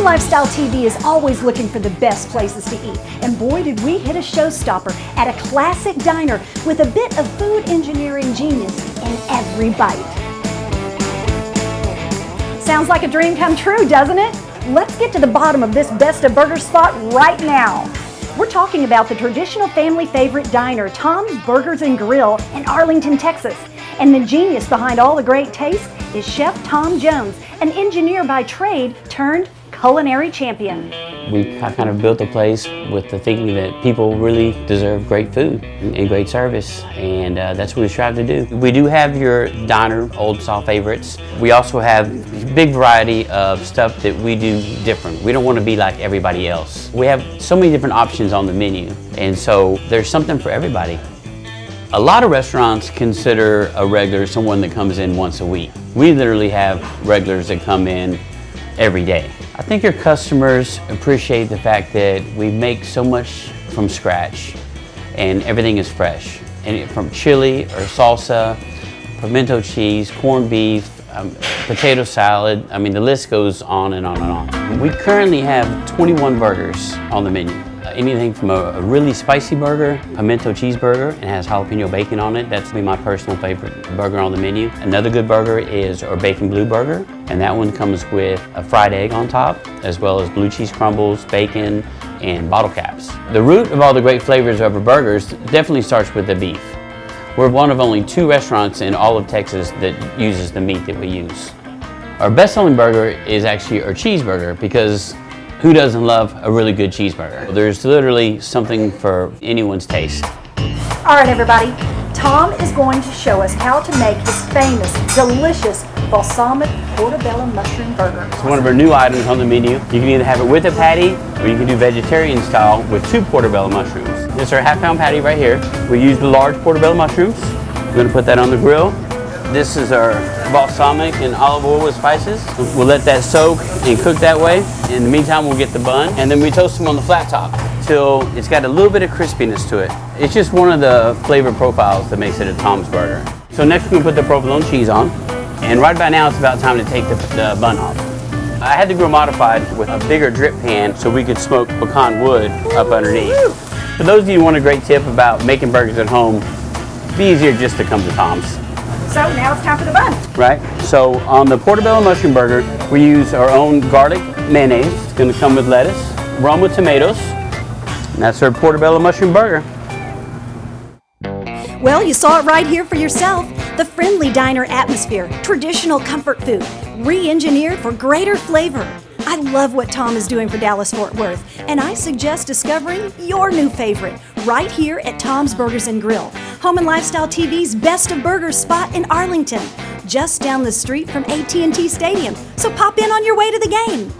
Lifestyle TV is always looking for the best places to eat. And boy, did we hit a showstopper at a classic diner with a bit of food engineering genius in every bite. Sounds like a dream come true, doesn't it? Let's get to the bottom of this Best of Burgers spot right now. We're talking about the traditional family favorite diner, Tom's Burgers and Grill in Arlington, Texas. And the genius behind all the great taste is Chef Tom Jones, an engineer by trade turned culinary champion. We kind of built the place with the thinking that people really deserve great food and great service, and that's what we strive to do. We do have your diner, old style favorites. We also have a big variety of stuff that we do different. We don't want to be like everybody else. We have so many different options on the menu, and so there's something for everybody. A lot of restaurants consider a regular someone that comes in once a week. We literally have regulars that come in every day. I think your customers appreciate the fact that we make so much from scratch and everything is fresh. And from chili or salsa, pimento cheese, corned beef, potato salad, I mean the list goes on and on and on. We currently have 21 burgers on the menu. Anything from a really spicy burger, pimento cheeseburger, and has jalapeno bacon on it. That's my personal favorite burger on the menu. Another good burger is our bacon blue burger, and that one comes with a fried egg on top, as well as blue cheese crumbles, bacon, and bottle caps. The root of all the great flavors of our burgers definitely starts with the beef. We're one of only 2 restaurants in all of Texas that uses the meat that we use. Our best-selling burger is actually our cheeseburger, because who doesn't love a really good cheeseburger? There's literally something for anyone's taste. All right, everybody. Tom is going to show us how to make his famous, delicious balsamic portobello mushroom burger. It's one of our new items on the menu. You can either have it with a patty, or you can do vegetarian style with 2 portobello mushrooms. This is our half-pound patty right here. We use the large portobello mushrooms. We're going to put that on the grill. This is our balsamic and olive oil with spices. We'll let that soak and cook that way. In the meantime, we'll get the bun, and then we toast them on the flat top till it's got a little bit of crispiness to it. It's just one of the flavor profiles that makes it a Tom's burger. So next we're gonna put the provolone cheese on, and right about now it's about time to take the bun off. I had the grill modified with a bigger drip pan so we could smoke pecan wood up underneath. For those of you who want a great tip about making burgers at home, it'd be easier just to come to Tom's. So now it's time for the bun. Right, so on the portobello mushroom burger, we use our own garlic mayonnaise. It's gonna come with lettuce, run with tomatoes, and that's our portobello mushroom burger. Well, you saw it right here for yourself. The friendly diner atmosphere, traditional comfort food, re-engineered for greater flavor. I love what Tom is doing for Dallas-Fort Worth, and I suggest discovering your new favorite right here at Tom's Burgers and Grill, Home and Lifestyle TV's Best of Burgers spot in Arlington, just down the street from AT&T Stadium. So pop in on your way to the game.